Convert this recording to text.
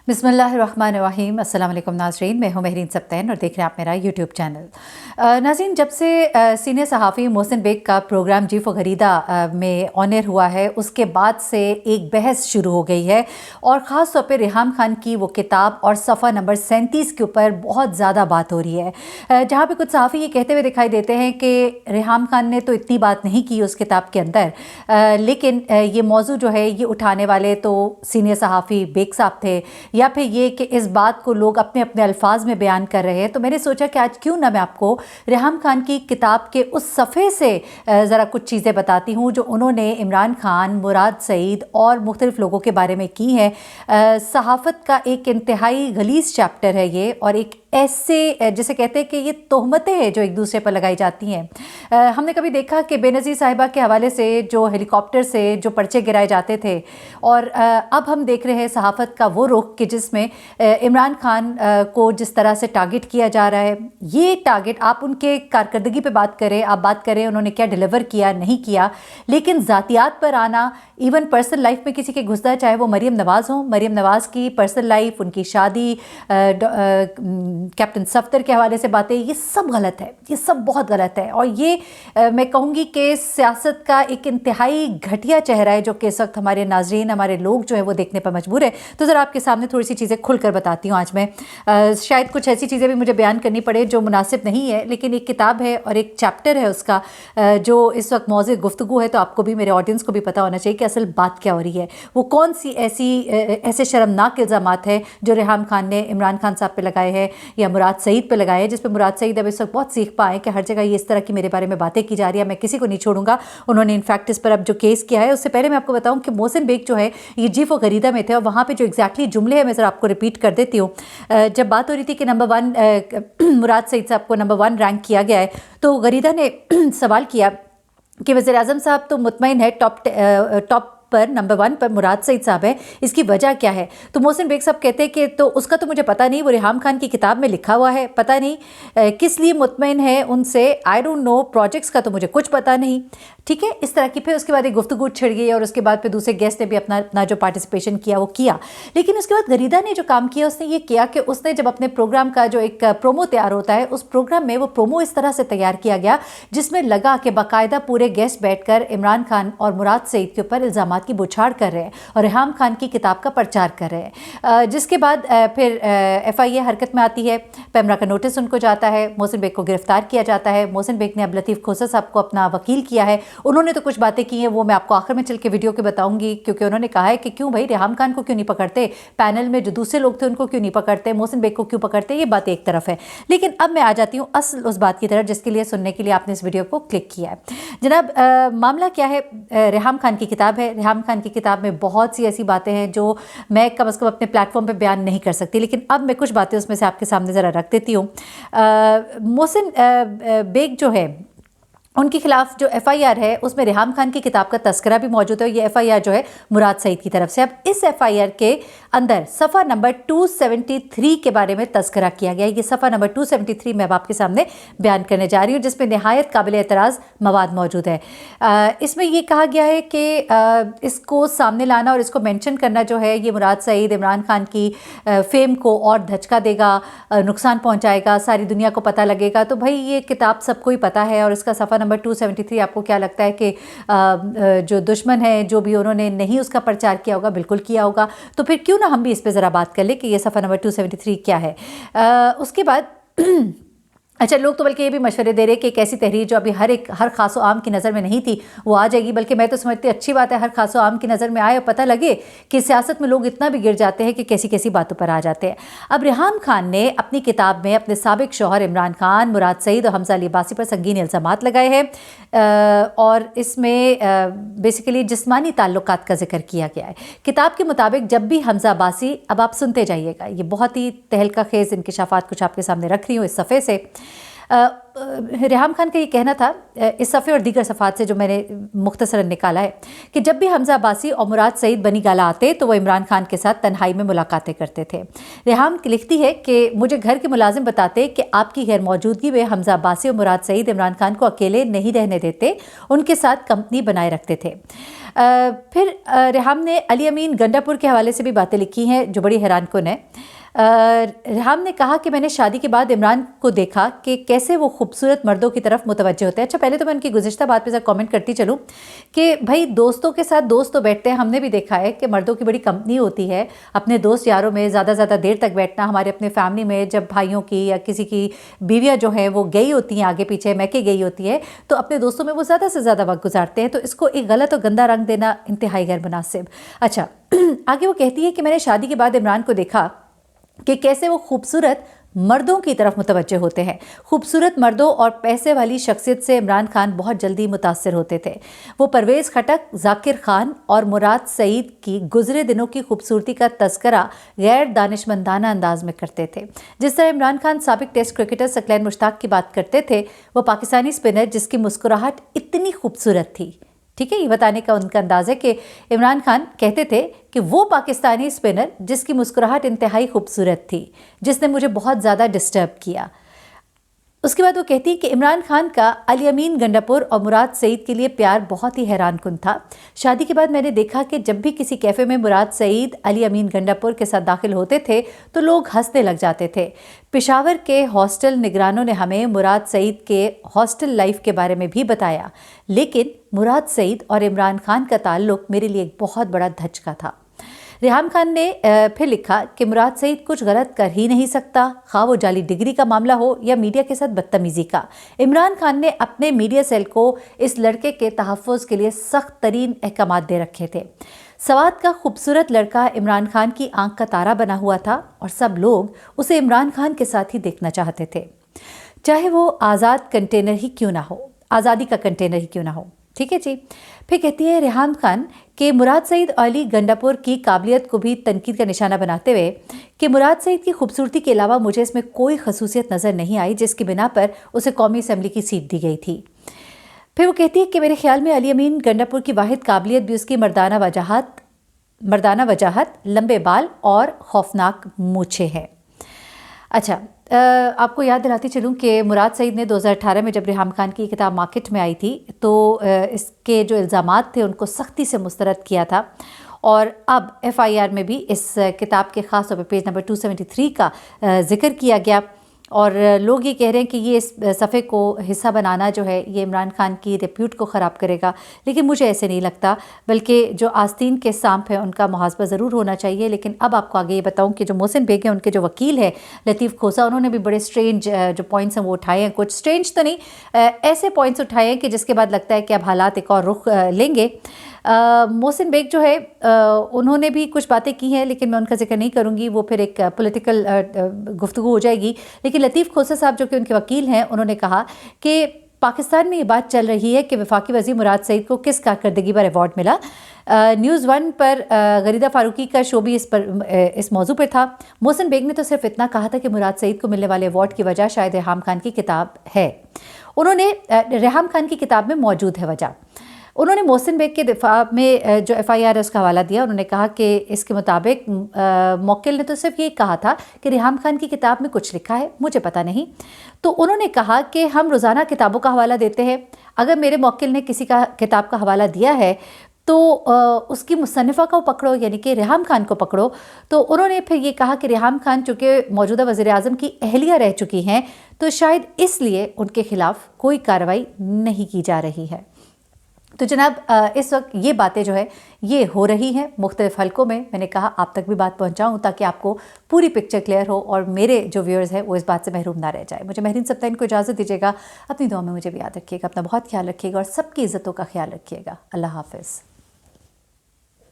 बिस्मिल्लाहिर्रहमानिर्रहीम। अस्सलाम वालेकुम नाज़रीन, मैं हूं महरीन सब्तैन और देख रहे हैं आप मेरा यूट्यूब चैनल। नाज़रीन, जब से सीनियर सहाफ़ी मोहसिन बेग का प्रोग्राम जी फॉर गरीदा में ऑनर हुआ है, उसके बाद से एक बहस शुरू हो गई है और ख़ास तौर पे रेहाम खान की वो किताब और सफ़ा नंबर 37 के ऊपर बहुत ज़्यादा बात हो रही है, जहाँ पे कुछ सहाफ़ी ये कहते हुए दिखाई देते हैं कि रेहाम खान ने तो इतनी बात नहीं की उस किताब के अंदर, लेकिन ये मौजू जो है ये उठाने वाले तो सीनियर सहाफ़ी बेग साहब थे, या फिर ये कि इस बात को लोग अपने अपने अल्फाज में बयान कर रहे हैं। तो मैंने सोचा कि आज क्यों ना मैं आपको रेहाम खान की किताब के उस सफ़े से ज़रा कुछ चीज़ें बताती हूँ जो उन्होंने इमरान खान, मुराद सईद और मुख्तलिफ़ लोगों के बारे में की हैं। सहाफ़त का एक इंतहाई गलीज़ चैप्टर है ये, और एक ऐसे जिसे कहते हैं कि ये तोहमतें हैं जो एक दूसरे पर लगाई जाती हैं। हमने कभी देखा कि बेनज़ीर साहिबा के हवाले से जो हेलीकॉप्टर से जो पर्चे गिराए जाते थे, और अब हम देख रहे हैं सहाफ़त का वो रुख कि जिसमें इमरान खान को जिस तरह से टारगेट किया जा रहा है। ये टारगेट, आप उनके कारकर्दगी पे बात करें, आप बात करें उन्होंने क्या डिलीवर किया नहीं किया, लेकिन ज़ातियात पर आना, इवन पर्सनल लाइफ में किसी के घुसना, चाहे वो मरीम नवाज़ हो, मरीम नवाज़ की पर्सनल लाइफ, उनकी शादी, कैप्टन सफ्तर के हवाले से बातें, ये सब गलत है, ये सब बहुत गलत है। और ये मैं कहूँगी कि सियासत का एक इंतहाई घटिया चेहरा है जो कि इस वक्त हमारे नाजरीन, हमारे लोग जो है वो देखने पर मजबूर है। तो ज़रा आपके सामने थोड़ी सी चीज़ें खुलकर बताती हूँ आज मैं। शायद कुछ ऐसी चीज़ें भी मुझे बयान करनी पड़े जो मुनासिब नहीं है, लेकिन एक किताब है और एक चैप्टर है उसका जो इस वक्त मौज़ूद गुफ्तगू है, तो आपको भी, मेरे ऑडियंस को भी पता होना चाहिए कि असल बात क्या हो रही है। वो कौन सी ऐसे शर्मनाक इल्ज़ामात हैं जो रेहाम खान ने इमरान खान साहब पे लगाए हैं या मुराद सईद पे लगाए हैं, जिस पे मुराद सईद अब इस वक्त बहुत सीख पाए कि हर जगह ये इस तरह की मेरे बारे में बातें की जा रही है, मैं किसी को नहीं छोड़ूंगा। उन्होंने इनफैक्ट इस पर अब जो केस किया है, उससे पहले मैं आपको बताऊं कि मोहसिन बेग जो है ये जी फॉर गरीदा में थे, और वहाँ पे जो एग्जैक्टली जुमले हैं मैं ज़रा आपको रिपीट कर देती हूँ। जब बात हो रही थी कि नंबर 1 मुराद सईद साहब को नंबर 1 रैंक किया गया है, तो गरीदा ने सवाल किया कि वज़ीर आज़म साहब तो मुतमईन है टॉप पर नंबर 1 पर मुराद सईद साहब है, इसकी वजह क्या है? तो मोहसिन बेग साहब कहते हैं कि तो उसका तो मुझे पता नहीं, वो रेहाम खान की किताब में लिखा हुआ है, पता नहीं किस लिए मुतमईन है उनसे, आई डोंट नो, प्रोजेक्ट्स का तो मुझे कुछ पता नहीं। ठीक है, इस तरह की फिर उसके बाद एक गुफ्तगू छिड़ गई, और उसके बाद फिर दूसरे गेस्ट ने भी अपना जो पार्टिसिपेशन किया वो किया। लेकिन उसके बाद गरीदा ने जो काम किया उसने ये किया कि उसने जब अपने प्रोग्राम का जो एक प्रोमो तैयार होता है, उस प्रोग्राम में वो प्रोमो इस तरह से तैयार किया गया जिसमें लगा कि बाकायदा पूरे गेस्ट बैठकर इमरान खान और मुराद सईद के ऊपर इल्ज़ामात की बौछार कर रहे हैं और रेहाम खान की किताब का प्रचार कर रहे हैं। जिसके बाद फिर FIA हरकत में आती है, पैमरा का नोटिस उनको जाता है, मोहसिन बेग को गिरफ्तार किया जाता है। मोहसिन बेग ने अब लतीफ़ खोसा साहब को अपना वकील किया है। उन्होंने तो कुछ बातें की हैं, वो मैं आपको आखिर में चल के वीडियो के बताऊंगी, क्योंकि उन्होंने कहा है कि क्यों भाई रेहाम खान को क्यों नहीं पकड़ते, पैनल में जो दूसरे लोग थे उनको क्यों नहीं पकड़ते, मोहसिन बेग को क्यों पकड़ते, ये बात एक तरफ है। लेकिन अब मैं आ जाती हूँ असल उस बात की तरफ जिसके लिए सुनने के लिए आपने इस वीडियो को क्लिक किया है। जनाब, मामला क्या है? रेहाम खान की किताब है। रेहाम खान की किताब में बहुत सी ऐसी बातें हैं जो मैं कम से कम अपने प्लेटफॉर्म पे बयान नहीं कर सकती, लेकिन अब मैं कुछ बातें उसमें से आपके सामने ज़रा रख देती हूँ। मोहसिन बेग जो है, उनके खिलाफ जो FIR है उसमें रेहाम खान की किताब का तस्करा भी मौजूद है। ये FIR जो है मुराद सईद की तरफ से। अब इस FIR के अंदर सफ़ा नंबर 273 के बारे में तस्करा किया गया है। ये सफ़ा नंबर 273 मैं अब आपके सामने बयान करने जा रही हूँ, जिसमें नहायत काबिल एतराज़ मवाद मौजूद है। इसमें ये कहा गया है कि इसको सामने लाना और इसको मेंशन करना जो है, ये मुराद सईद इमरान खान की फेम को और धचका देगा, नुकसान पहुँचाएगा, सारी दुनिया को पता लगेगा। तो भाई ये किताब सबको ही पता है, और इसका सफ़ा नंबर 273 आपको क्या लगता है कि जो दुश्मन है, जो भी उन्होंने नहीं उसका प्रचार किया होगा, बिल्कुल किया होगा। तो फिर क्यों ना हम भी इस पे ज़रा बात कर ले कि ये सफ़ा नंबर 273 क्या है। उसके बाद अच्छा, लोग तो बल्कि ये भी मशवरे दे रहे कि एक ऐसी तहरीर जो अभी हर खासो आम की नज़र में नहीं थी वो आ जाएगी, बल्कि मैं तो समझती अच्छी बात है हर खासो आम की नज़र में आए और पता लगे कि सियासत में लोग इतना भी गिर जाते हैं कि कैसी कैसी बातों पर आ जाते हैं। अब रेहाम खान ने अपनी किताब में अपने साबिक शौहर इमरान खान, मुराद सईद और हमजा अली अब्बासी पर संगीन इल्ज़ामात लगाए हैं, और इसमें बेसिकली जिस्मानी ताल्लुकात का जिक्र किया गया है। किताब के मुताबिक जब भी हमजा अब्बासी, अब आप सुनते जाइएगा, ये बहुत ही तहलका खेज़ इंकिशाफात कुछ आपके सामने रख रही हूँ इस सफ़े से। रेहाम खान का ये कहना था इस सफ़े और दीगर सफ़ात से जो मैंने मुख्तसरन निकाला है कि जब भी हमजा अब्बासी और मुराद सईद बनी गाला आते तो वो इमरान खान के साथ तन्हाई में मुलाकातें करते थे। रेहाम लिखती है कि मुझे घर के मुलाजिम बताते कि आपकी गैर मौजूदगी में हमजा अब्बासी और मुराद सईद इमरान खान को अकेले नहीं रहने देते, उनके साथ कंपनी बनाए रखते थे। फिर रेहाम ने अली अमीन गंडापुर के हवाले से भी बातें लिखी हैं जो बड़ी हैरानकुन है। रेहाम ने कहा कि मैंने शादी के बाद इमरान को देखा कि कैसे वो खूबसूरत मर्दों की तरफ मुतवज्जह होते हैं। अच्छा, पहले तो मैं उनकी गुज़िश्ता बात पे ज़रा कमेंट करती चलूँ कि भाई दोस्तों के साथ दोस्त तो बैठते हैं, हमने भी देखा है कि मर्दों की बड़ी कंपनी होती है अपने दोस्त यारों में ज़्यादा देर तक बैठना। हमारे अपने फैमिली में जब भाइयों की या किसी की बीवियाँ जो हैं वो गई होती हैं आगे पीछे मैके गई होती है तो अपने दोस्तों में वो ज़्यादा से ज़्यादा वक्त गुजारते हैं, तो इसको एक गलत और गंदा रंग देना इंतहाई गैर मुनासिब। अच्छा आगे वो कहती है कि मैंने शादी के बाद इमरान को देखा कि कैसे वो खूबसूरत मर्दों की तरफ मुतवज्जे होते हैं। खूबसूरत मर्दों और पैसे वाली शख्सियत से इमरान खान बहुत जल्दी मुतासिर होते थे। वो परवेज़ खटक, जाकिर खान और मुराद सईद की गुजरे दिनों की खूबसूरती का तस्करा गैर दानिशमंदाना अंदाज में करते थे। जिस तरह इमरान खान साबिक टेस्ट क्रिकेटर सकलैन मुश्ताक की बात करते थे, वो पाकिस्तानी स्पिनर जिसकी मुस्कुराहट इतनी खूबसूरत थी। ठीक है, ये बताने का उनका अंदाज़ है कि इमरान खान कहते थे कि वो पाकिस्तानी स्पिनर जिसकी मुस्कुराहट इंतहाई खूबसूरत थी, जिसने मुझे बहुत ज़्यादा डिस्टर्ब किया। उसके बाद वो कहती है कि इमरान खान का अली अमीन गंडापुर और मुराद सईद के लिए प्यार बहुत ही हैरानकुन था। शादी के बाद मैंने देखा कि जब भी किसी कैफ़े में मुराद सईद अली अमीन गंडापुर के साथ दाखिल होते थे तो लोग हंसने लग जाते थे। पेशावर के हॉस्टल निगरानों ने हमें मुराद सईद के हॉस्टल लाइफ के बारे में भी बताया, लेकिन मुराद सईद और इमरान खान का ताल्लुक मेरे लिए एक बहुत बड़ा धचका था। रेहाम खान ने फिर लिखा कि मुराद सईद कुछ गलत कर ही नहीं सकता, खा वो जाली डिग्री का मामला हो या मीडिया के साथ बदतमीजी का। इमरान खान ने अपने मीडिया सेल को इस लड़के के तहफ़्फ़ुज़ के लिए सख्त तरीन अहकामात दे रखे थे। सवात का खूबसूरत लड़का इमरान खान की आंख का तारा बना हुआ था और सब लोग उसे इमरान खान के साथ ही देखना चाहते थे, चाहे वो आज़ाद कंटेनर ही क्यों ना हो, आज़ादी का कंटेनर ही क्यों ना हो। ठीक है जी। फिर कहती है रेहाम खान कि मुराद सईद अली गंडापुर की काबिलियत को भी तनकीद का निशाना बनाते हुए कि मुराद सईद की खूबसूरती के अलावा मुझे इसमें कोई खसूसियत नज़र नहीं आई जिसकी बिना पर उसे कौमी असम्बली की सीट दी गई थी। फिर वो कहती है कि मेरे ख्याल में अली अमीन गंडापुर की वाहिद काबिलियत भी उसकी मर्दाना वजाहत, लंबे बाल और खौफनाक मूछें हैं। अच्छा, आपको याद दिलाती चलूँ कि मुराद सईद ने 2018 में जब रेहाम खान की किताब मार्केट में आई थी तो इसके जो इल्ज़ामात थे उनको सख्ती से मुस्तरद किया था और अब FIR में भी इस किताब के ख़ास तौर पर पेज नंबर 273 का जिक्र किया गया और लोग ये कह रहे हैं कि ये इस सफ़े को हिस्सा बनाना जो है ये इमरान खान की रिप्यूट को ख़राब करेगा, लेकिन मुझे ऐसे नहीं लगता, बल्कि जो आस्तीन के सांप हैं उनका मुहासबा ज़रूर होना चाहिए। लेकिन अब आपको आगे ये बताऊं कि जो मोहसिन बेग हैं उनके जो वकील है लतीफ़ खोसा, उन्होंने भी बड़े स्ट्रेंज जो पॉइंट्स हैं वो उठाए हैं। कुछ स्ट्रेंज तो नहीं, ऐसे पॉइंट्स उठाए हैं कि जिसके बाद लगता है कि अब हालात एक और रुख लेंगे। मोहसिन बेग जो है उन्होंने भी कुछ बातें की हैं, लेकिन मैं उनका जिक्र नहीं करूँगी, वो फिर एक पॉलिटिकल गुफ्तगू हो जाएगी। लेकिन लतीफ़ खोसा साहब जो कि उनके वकील हैं, उन्होंने कहा कि पाकिस्तान में ये बात चल रही है कि वफाकी वज़ीर मुराद सईद को किस कारकर्दगी पर अवार्ड मिला। न्यूज़ 1 पर गरीदा फारूकी का शो भी इस मौजू पर था। मोहसिन बेग ने तो सिर्फ इतना कहा था कि मुराद सईद को मिलने वाले अवार्ड की वजह शायद रेहाम खान की किताब है। उन्होंने रेहाम खान की किताब में मौजूद है वजह। उन्होंने मोहसिन बेग के दिफा में जो FIR है उसका हवाला दिया। उन्होंने कहा कि इसके मुताबिक मौकिल ने तो सिर्फ ये कहा था कि रेहाम खान की किताब में कुछ लिखा है, मुझे पता नहीं। तो उन्होंने कहा कि हम रोज़ाना किताबों का हवाला देते हैं, अगर मेरे मौकिल ने किसी का किताब का हवाला दिया है तो उसकी मुसन्निफ़ा को पकड़ो, यानी कि रेहाम खान को पकड़ो। तो उन्होंने फिर ये कहा कि रेहाम खान चूँकि मौजूदा वज़ीर आज़म की अहलिया रह चुकी हैं तो शायद इसलिए उनके ख़िलाफ़ कोई कार्रवाई नहीं की जा रही है। तो जनाब इस वक्त ये बातें जो है ये हो रही हैं मुख्तलिफ़ हलकों में। मैंने कहा आप तक भी बात पहुंचाऊं ताकि आपको पूरी पिक्चर क्लियर हो और मेरे जो व्यूअर्स हैं वो इस बात से महरूम ना रह जाए। मुझे महरीन सप्ताह को इजाज़त दीजिएगा। अपनी दुआ में मुझे भी याद रखिएगा, अपना बहुत ख्याल रखिएगा और सबकी इज़्ज़तों का ख्याल रखिएगा। अल्लाह हाफ़िज़।